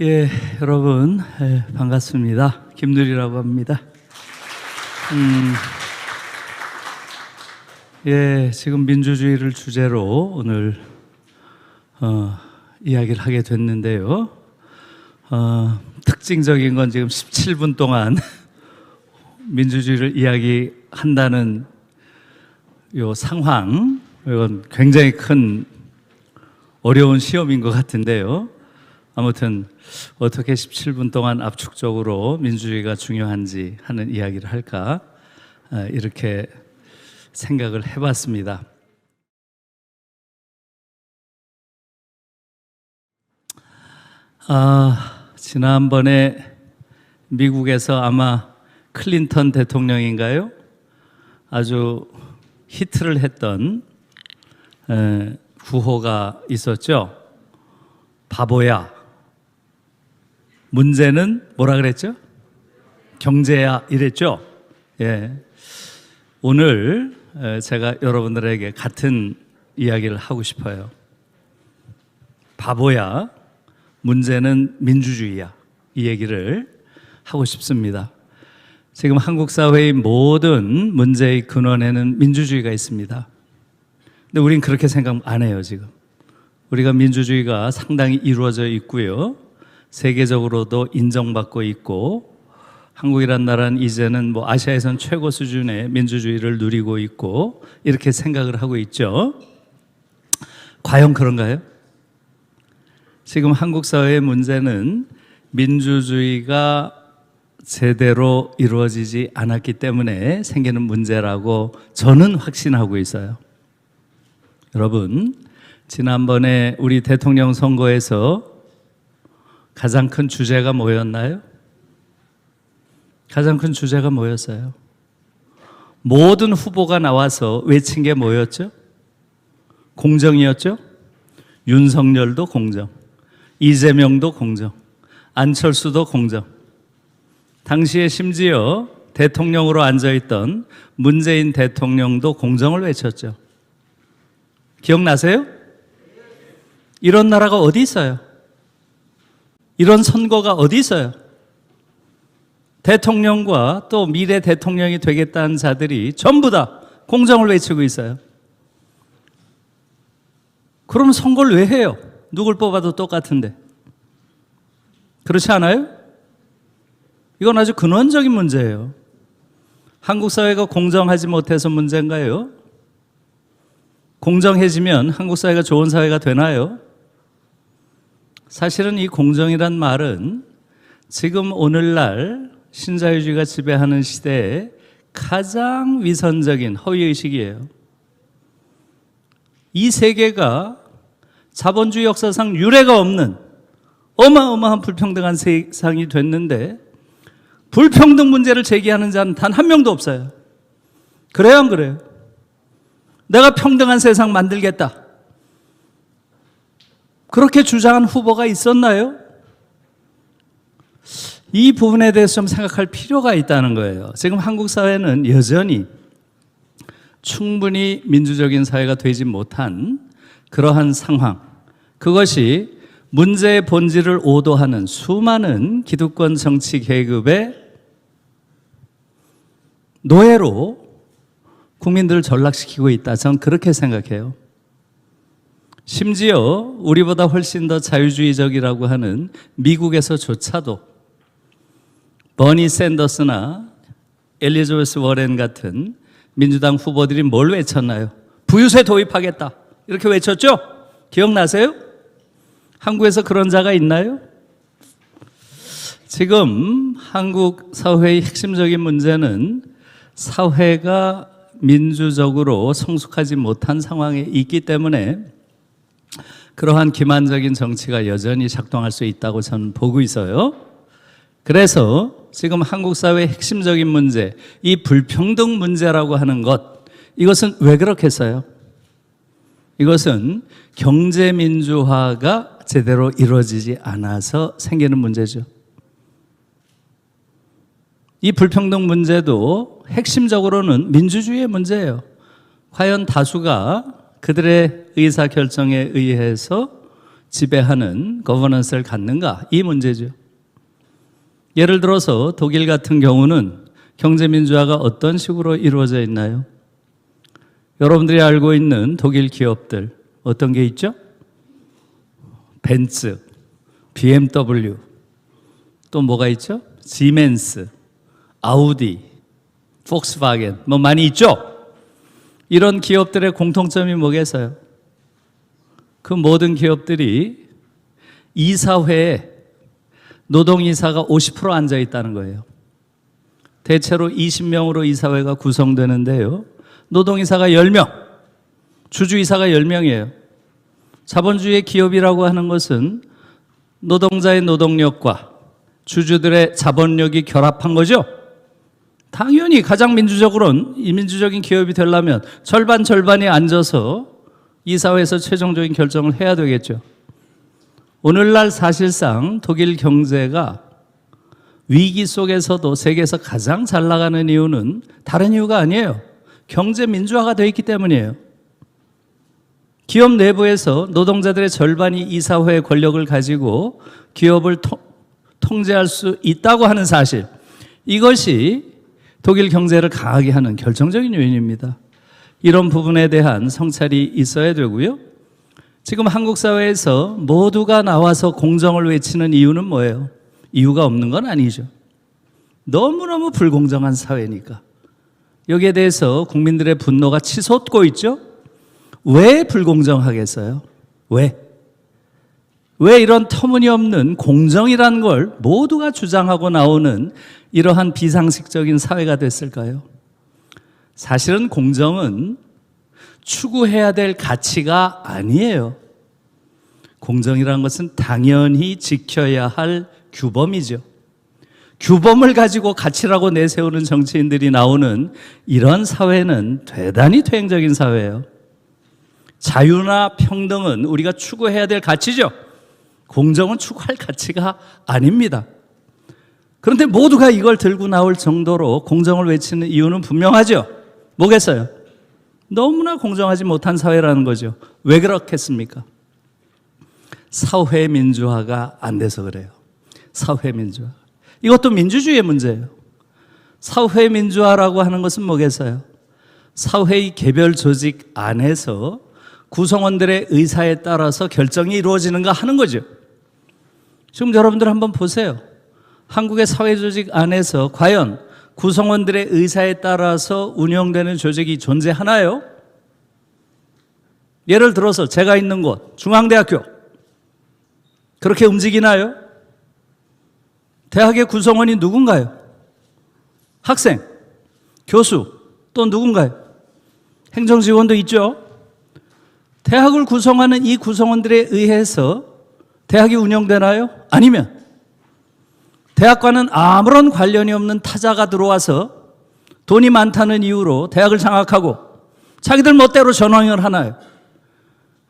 예, 여러분, 반갑습니다. 김누리라고 합니다. 지금 민주주의를 주제로 오늘 이야기를 하게 됐는데요. 특징적인 건 지금 17분 동안 민주주의를 이야기한다는 요 상황, 이건 굉장히 큰 어려운 시험인 것 같은데요. 아무튼 어떻게 17분 동안 압축적으로 민주주의가 중요한지 하는 이야기를 할까 이렇게 생각을 해봤습니다. 지난번에 미국에서 아마 클린턴 대통령인가요? 아주 히트를 했던 구호가 있었죠. 바보야. 문제는 뭐라 그랬죠? 경제야 이랬죠? 예. 오늘 제가 여러분들에게 같은 이야기를 하고 싶어요. 바보야. 문제는 민주주의야. 이 얘기를 하고 싶습니다. 지금 한국 사회의 모든 문제의 근원에는 민주주의가 있습니다. 근데 우린 그렇게 생각 안 해요, 지금. 우리가 민주주의가 상당히 이루어져 있고요. 세계적으로도 인정받고 있고, 한국이란 나라는 이제는 아시아에선 최고 수준의 민주주의를 누리고 있고, 이렇게 생각을 하고 있죠. 과연 그런가요? 지금 한국 사회의 문제는 민주주의가 제대로 이루어지지 않았기 때문에 생기는 문제라고 저는 확신하고 있어요. 여러분, 지난번에 우리 대통령 선거에서 가장 큰 주제가 뭐였나요? 가장 큰 주제가 뭐였어요? 모든 후보가 나와서 외친 게 뭐였죠? 공정이었죠? 윤석열도 공정, 이재명도 공정, 안철수도 공정. 당시에 심지어 대통령으로 앉아있던 문재인 대통령도 공정을 외쳤죠. 기억나세요? 이런 나라가 어디 있어요? 이런 선거가 어디 있어요? 대통령과 또 미래 대통령이 되겠다는 자들이 전부 다 공정을 외치고 있어요. 그럼 선거를 왜 해요? 누굴 뽑아도 똑같은데. 그렇지 않아요? 이건 아주 근원적인 문제예요. 한국 사회가 공정하지 못해서 문제인가요? 공정해지면 한국 사회가 좋은 사회가 되나요? 사실은 이 공정이란 말은 지금 오늘날 신자유주의가 지배하는 시대에 가장 위선적인 허위의식이에요. 이 세계가 자본주의 역사상 유례가 없는 어마어마한 불평등한 세상이 됐는데 불평등 문제를 제기하는 자는 단 한 명도 없어요. 그래요, 안 그래요? 내가 평등한 세상 만들겠다. 그렇게 주장한 후보가 있었나요? 이 부분에 대해서 좀 생각할 필요가 있다는 거예요. 지금 한국 사회는 여전히 충분히 민주적인 사회가 되지 못한 그러한 상황, 그것이 문제의 본질을 오도하는 수많은 기득권 정치 계급의 노예로 국민들을 전락시키고 있다. 저는 그렇게 생각해요. 심지어 우리보다 훨씬 더 자유주의적이라고 하는 미국에서조차도 버니 샌더스나 엘리자베스 워렌 같은 민주당 후보들이 뭘 외쳤나요? 부유세 도입하겠다. 이렇게 외쳤죠? 기억나세요? 한국에서 그런 자가 있나요? 지금 한국 사회의 핵심적인 문제는 사회가 민주적으로 성숙하지 못한 상황에 있기 때문에 그러한 기만적인 정치가 여전히 작동할 수 있다고 저는 보고 있어요. 그래서 지금 한국 사회의 핵심적인 문제, 이 불평등 문제라고 하는 것, 이것은 왜 그렇겠어요? 이것은 경제민주화가 제대로 이루어지지 않아서 생기는 문제죠. 이 불평등 문제도 핵심적으로는 민주주의의 문제예요. 과연 다수가 그들의 의사결정에 의해서 지배하는 거버넌스를 갖는가? 이 문제죠. 예를 들어서 독일 같은 경우는 경제민주화가 어떤 식으로 이루어져 있나요? 여러분들이 알고 있는 독일 기업들 어떤 게 있죠? 벤츠, BMW, 또 뭐가 있죠? 시멘스, 아우디, 폭스바겐 뭐 많이 있죠? 이런 기업들의 공통점이 뭐겠어요? 그 모든 기업들이 이사회에 노동이사가 50% 앉아 있다는 거예요. 대체로 20명으로 이사회가 구성되는데요. 노동이사가 10명, 주주이사가 10명이에요. 자본주의의 기업이라고 하는 것은 노동자의 노동력과 주주들의 자본력이 결합한 거죠. 당연히 가장 민주적으로는 이 민주적인 기업이 되려면 절반이 앉아서 이사회에서 최종적인 결정을 해야 되겠죠. 오늘날 사실상 독일 경제가 위기 속에서도 세계에서 가장 잘 나가는 이유는 다른 이유가 아니에요. 경제 민주화가 되어 있기 때문이에요. 기업 내부에서 노동자들의 절반이 이사회의 권력을 가지고 기업을 통제할 수 있다고 하는 사실, 이것이 독일 경제를 강하게 하는 결정적인 요인입니다. 이런 부분에 대한 성찰이 있어야 되고요. 지금 한국 사회에서 모두가 나와서 공정을 외치는 이유는 뭐예요? 이유가 없는 건 아니죠. 너무너무 불공정한 사회니까. 여기에 대해서 국민들의 분노가 치솟고 있죠. 왜 불공정하겠어요? 왜 이런 터무니없는 공정이라는 걸 모두가 주장하고 나오는 이러한 비상식적인 사회가 됐을까요? 사실은 공정은 추구해야 될 가치가 아니에요. 공정이라는 것은 당연히 지켜야 할 규범이죠. 규범을 가지고 가치라고 내세우는 정치인들이 나오는 이런 사회는 대단히 퇴행적인 사회예요. 자유나 평등은 우리가 추구해야 될 가치죠. 공정은 추구할 가치가 아닙니다. 그런데 모두가 이걸 들고 나올 정도로 공정을 외치는 이유는 분명하죠. 뭐겠어요? 너무나 공정하지 못한 사회라는 거죠. 왜 그렇겠습니까? 사회 민주화가 안 돼서 그래요. 사회 민주화. 이것도 민주주의의 문제예요. 사회 민주화라고 하는 것은 뭐겠어요? 사회의 개별 조직 안에서 구성원들의 의사에 따라서 결정이 이루어지는가 하는 거죠. 지금 여러분들 한번 보세요. 한국의 사회 조직 안에서 과연 구성원들의 의사에 따라서 운영되는 조직이 존재하나요? 예를 들어서 제가 있는 곳 중앙대학교 그렇게 움직이나요? 대학의 구성원이 누군가요? 학생, 교수, 또 누군가요? 행정직원도 있죠. 대학을 구성하는 이 구성원들에 의해서 대학이 운영되나요? 아니면 대학과는 아무런 관련이 없는 타자가 들어와서 돈이 많다는 이유로 대학을 장악하고 자기들 멋대로 전황을 하나요?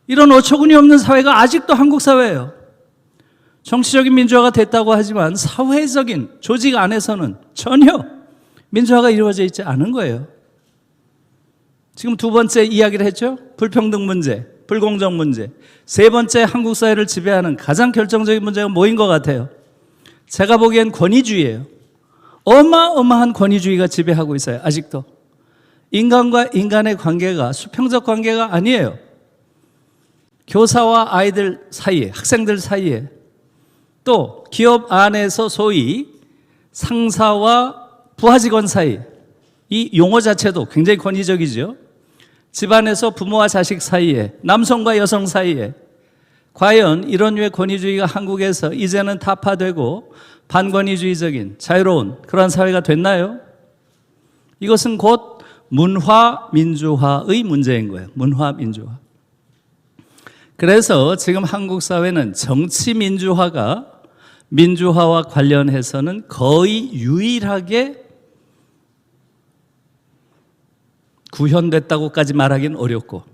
이런 어처구니 없는 사회가 아직도 한국 사회예요. 정치적인 민주화가 됐다고 하지만 사회적인 조직 안에서는 전혀 민주화가 이루어져 있지 않은 거예요. 지금 두 번째 이야기를 했죠. 불평등 문제, 불공정 문제. 세 번째 한국 사회를 지배하는 가장 결정적인 문제가 뭐인 것 같아요? 제가 보기엔 권위주의예요. 어마어마한 권위주의가 지배하고 있어요. 아직도. 인간과 인간의 관계가 수평적 관계가 아니에요. 교사와 아이들 사이에, 학생들 사이에, 또 기업 안에서 소위 상사와 부하 직원 사이, 이 용어 자체도 굉장히 권위적이죠. 집안에서 부모와 자식 사이에, 남성과 여성 사이에, 과연 이런 류의 권위주의가 한국에서 이제는 타파되고 반권위주의적인 자유로운 그런 사회가 됐나요? 이것은 곧 문화민주화의 문제인 거예요. 문화민주화. 그래서 지금 한국 사회는 정치민주화가 민주화와 관련해서는 거의 유일하게 구현됐다고까지 말하기는 어렵고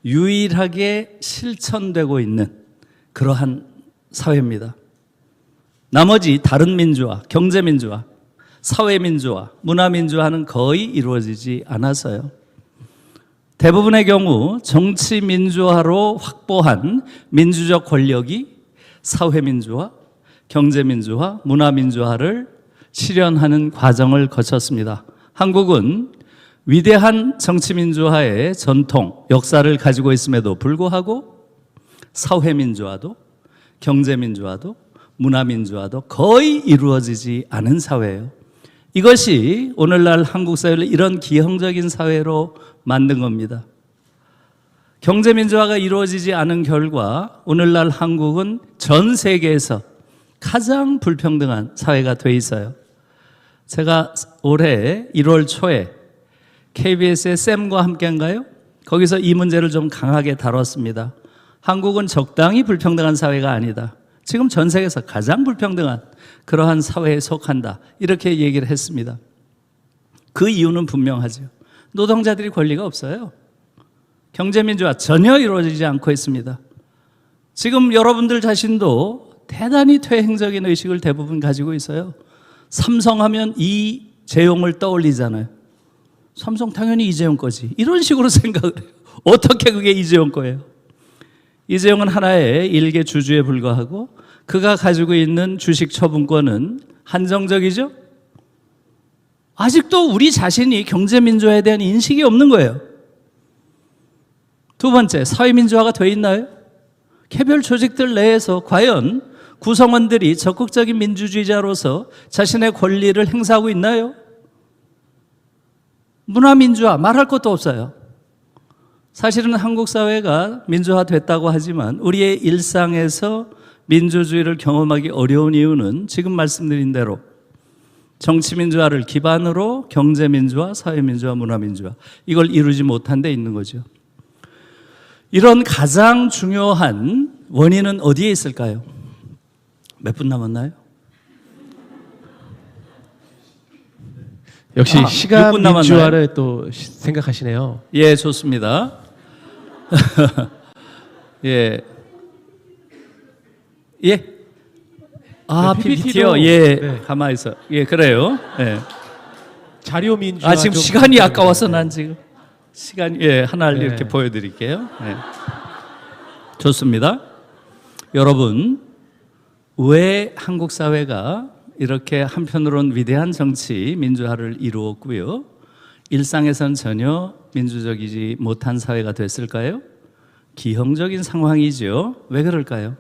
유일하게 실천되고 있는 그러한 사회입니다. 나머지 다른 민주화, 경제민주화, 사회민주화, 문화민주화는 거의 이루어지지 않아서요. 대부분의 경우 정치 민주화로 확보한 민주적 권력이 사회 민주화, 경제 민주화, 문화 민주화를 실현하는 과정을 거쳤습니다. 한국은 위대한 정치 민주화의 전통, 역사를 가지고 있음에도 불구하고 사회 민주화도, 경제 민주화도, 문화 민주화도 거의 이루어지지 않은 사회예요. 이것이 오늘날 한국 사회를 이런 기형적인 사회로 만든 겁니다. 경제 민주화가 이루어지지 않은 결과 오늘날 한국은 전 세계에서 가장 불평등한 사회가 돼 있어요. 제가 올해 1월 초에 KBS의 쌤과 함께인가요? 거기서 이 문제를 좀 강하게 다뤘습니다. 한국은 적당히 불평등한 사회가 아니다. 지금 전 세계에서 가장 불평등한 그러한 사회에 속한다. 이렇게 얘기를 했습니다. 그 이유는 분명하죠. 노동자들이 권리가 없어요. 경제민주화 전혀 이루어지지 않고 있습니다. 지금 여러분들 자신도 대단히 퇴행적인 의식을 대부분 가지고 있어요. 삼성하면 이재용을 떠올리잖아요. 삼성 당연히 이재용 거지. 이런 식으로 생각을 해요. 어떻게 그게 이재용 거예요? 이재용은 하나의 일개 주주에 불과하고 그가 가지고 있는 주식 처분권은 한정적이죠? 아직도 우리 자신이 경제민주화에 대한 인식이 없는 거예요. 두 번째, 사회민주화가 돼 있나요? 개별 조직들 내에서 과연 구성원들이 적극적인 민주주의자로서 자신의 권리를 행사하고 있나요? 문화민주화 말할 것도 없어요. 사실은 한국 사회가 민주화됐다고 하지만 우리의 일상에서 민주주의를 경험하기 어려운 이유는 지금 말씀드린 대로 정치민주화를 기반으로 경제민주화, 사회민주화, 문화민주화 이걸 이루지 못한 데 있는 거죠. 이런 가장 중요한 원인은 어디에 있을까요? 몇 분 남았나요? 역시 시간 6분 남았나요? 민주화를 또 생각하시네요. 예, 좋습니다. 예. 예. 아, 네, PPT요? 예. 네. 가만히 있어. 예, 그래요. 예. 자료 민주화. 아, 지금 좀 시간이 부탁드립니다. 아까워서 난 지금. 시간이, 예, 하나를 네. 이렇게 보여드릴게요. 예. 좋습니다. 여러분, 왜 한국 사회가 이렇게 한편으론 위대한 정치, 민주화를 이루었고요. 일상에선 전혀 민주적이지 못한 사회가 됐을까요? 기형적인 상황이죠. 왜 그럴까요?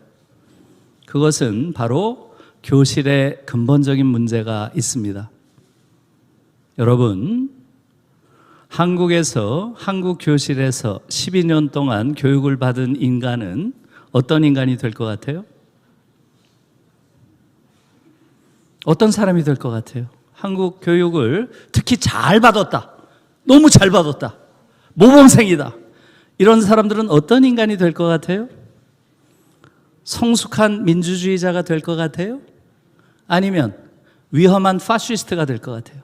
그것은 바로 교실에 근본적인 문제가 있습니다. 여러분, 한국에서, 한국 교실에서 12년 동안 교육을 받은 인간은 어떤 인간이 될 것 같아요? 어떤 사람이 될 것 같아요? 한국 교육을 특히 잘 받았다. 너무 잘 받았다. 모범생이다. 이런 사람들은 어떤 인간이 될 것 같아요? 성숙한 민주주의자가 될 것 같아요? 아니면 위험한 파시스트가 될 것 같아요?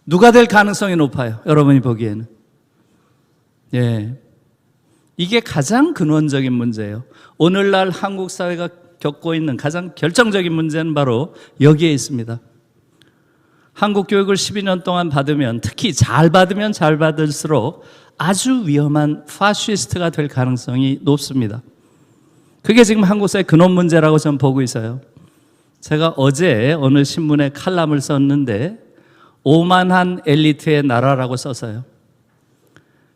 누가 될 가능성이 높아요? 여러분이 보기에는. 예. 이게 가장 근원적인 문제예요. 오늘날 한국 사회가 겪고 있는 가장 결정적인 문제는 바로 여기에 있습니다. 한국 교육을 12년 동안 받으면, 특히 잘 받으면 잘 받을수록 아주 위험한 파시스트가 될 가능성이 높습니다. 그게 지금 한국 사회 근원 문제라고 저는 보고 있어요. 제가 어제 어느 신문에 칼럼을 썼는데 오만한 엘리트의 나라라고 썼어요.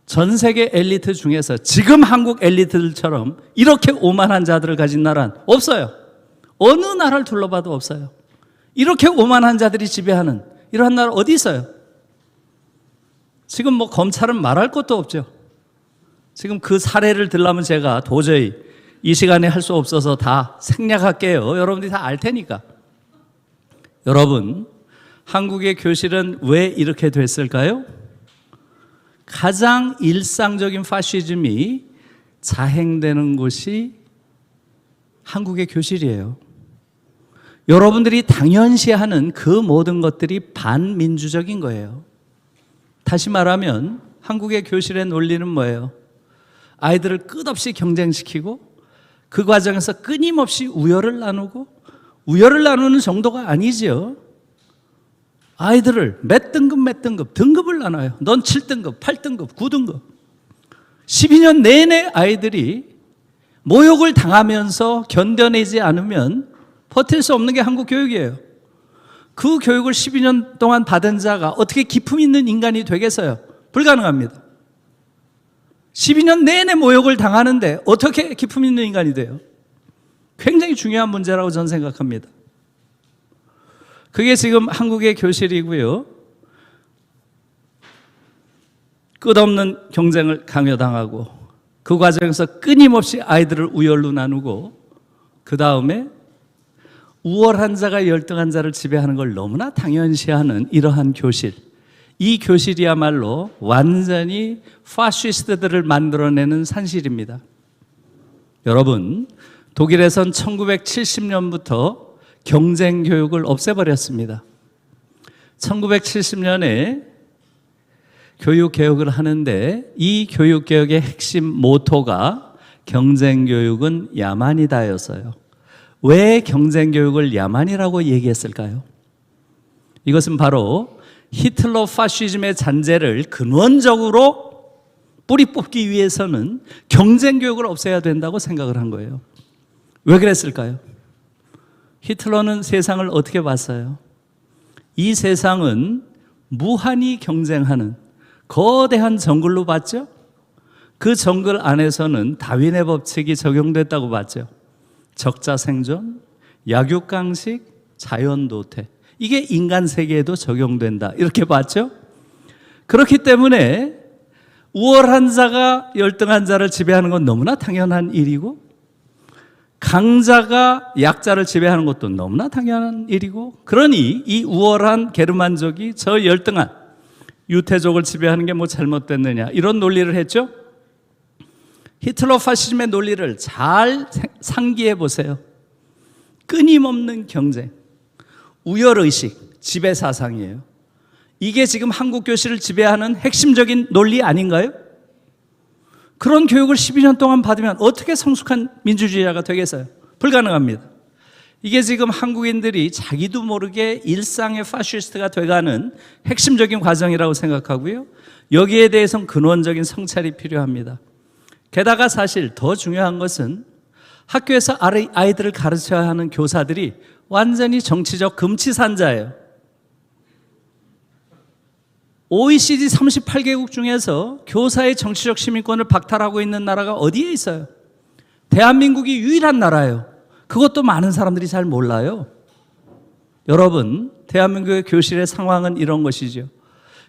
전 세계 엘리트 중에서 지금 한국 엘리트들처럼 이렇게 오만한 자들을 가진 나라는 없어요. 어느 나라를 둘러봐도 없어요. 이렇게 오만한 자들이 지배하는 이러한 나라 어디 있어요? 지금 뭐 검찰은 말할 것도 없죠. 지금 그 사례를 들려면 제가 도저히 이 시간에 할 수 없어서 다 생략할게요. 여러분들이 다 알 테니까. 여러분, 한국의 교실은 왜 이렇게 됐을까요? 가장 일상적인 파시즘이 자행되는 곳이 한국의 교실이에요. 여러분들이 당연시하는 그 모든 것들이 반민주적인 거예요. 다시 말하면 한국의 교실의 논리는 뭐예요? 아이들을 끝없이 경쟁시키고 그 과정에서 끊임없이 우열을 나누고, 우열을 나누는 정도가 아니죠. 아이들을 몇 등급 등급을 나눠요. 넌 7등급, 8등급, 9등급. 12년 내내 아이들이 모욕을 당하면서 견뎌내지 않으면 버틸 수 없는 게 한국 교육이에요. 그 교육을 12년 동안 받은 자가 어떻게 기품 있는 인간이 되겠어요? 불가능합니다. 12년 내내 모욕을 당하는데 어떻게 기품 있는 인간이 돼요? 굉장히 중요한 문제라고 저는 생각합니다. 그게 지금 한국의 교실이고요. 끝없는 경쟁을 강요당하고 그 과정에서 끊임없이 아이들을 우열로 나누고 그 다음에 우월한 자가 열등한 자를 지배하는 걸 너무나 당연시하는 이러한 교실. 이 교실이야말로 완전히 파시스트들을 만들어내는 산실입니다. 여러분, 독일에선 1970년부터 경쟁 교육을 없애버렸습니다. 1970년에 교육 개혁을 하는데 이 교육 개혁의 핵심 모토가 경쟁 교육은 야만이다였어요. 왜 경쟁 교육을 야만이라고 얘기했을까요? 이것은 바로 히틀러 파시즘의 잔재를 근원적으로 뿌리 뽑기 위해서는 경쟁 교육을 없애야 된다고 생각을 한 거예요. 왜 그랬을까요? 히틀러는 세상을 어떻게 봤어요? 이 세상은 무한히 경쟁하는 거대한 정글로 봤죠? 그 정글 안에서는 다윈의 법칙이 적용됐다고 봤죠. 적자 생존, 약육강식, 자연도태. 이게 인간 세계에도 적용된다. 이렇게 봤죠? 그렇기 때문에 우월한 자가 열등한 자를 지배하는 건 너무나 당연한 일이고 강자가 약자를 지배하는 것도 너무나 당연한 일이고 그러니 이 우월한 게르만족이 저 열등한 유태족을 지배하는 게 뭐 잘못됐느냐 이런 논리를 했죠. 히틀러 파시즘의 논리를 잘 상기해 보세요. 끊임없는 경쟁, 우열의식, 지배사상이에요. 이게 지금 한국 교실을 지배하는 핵심적인 논리 아닌가요? 그런 교육을 12년 동안 받으면 어떻게 성숙한 민주주의자가 되겠어요? 불가능합니다. 이게 지금 한국인들이 자기도 모르게 일상의 파시스트가 돼가는 핵심적인 과정이라고 생각하고요. 여기에 대해서는 근원적인 성찰이 필요합니다. 게다가 사실 더 중요한 것은 학교에서 아이들을 가르쳐야 하는 교사들이 완전히 정치적 금치산자예요. OECD 38개국 중에서 교사의 정치적 시민권을 박탈하고 있는 나라가 어디에 있어요? 대한민국이 유일한 나라예요. 그것도 많은 사람들이 잘 몰라요. 여러분, 대한민국의 교실의 상황은 이런 것이죠.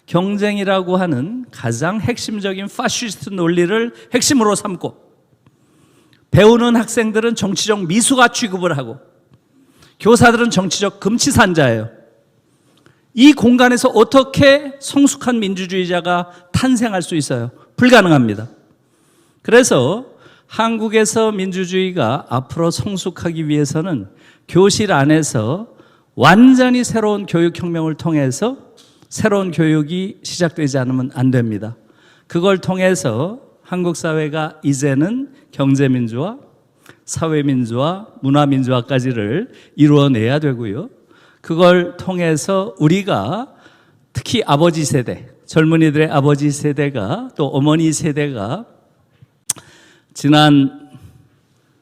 경쟁이라고 하는 가장 핵심적인 파시스트 논리를 핵심으로 삼고 배우는 학생들은 정치적 미수가 취급을 하고 교사들은 정치적 금치산자예요. 이 공간에서 어떻게 성숙한 민주주의자가 탄생할 수 있어요? 불가능합니다. 그래서 한국에서 민주주의가 앞으로 성숙하기 위해서는 교실 안에서 완전히 새로운 교육혁명을 통해서 새로운 교육이 시작되지 않으면 안 됩니다. 그걸 통해서 한국 사회가 이제는 경제민주화, 사회민주화, 문화민주화까지를 이루어내야 되고요. 그걸 통해서 우리가 특히 아버지 세대, 젊은이들의 아버지 세대가 또 어머니 세대가 지난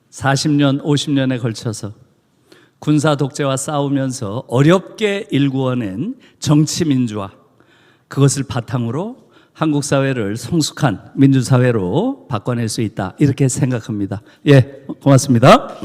40년, 50년에 걸쳐서 군사 독재와 싸우면서 어렵게 일구어낸 정치민주화, 그것을 바탕으로 한국 사회를 성숙한 민주사회로 바꿔낼 수 있다. 이렇게 생각합니다. 예, 고맙습니다.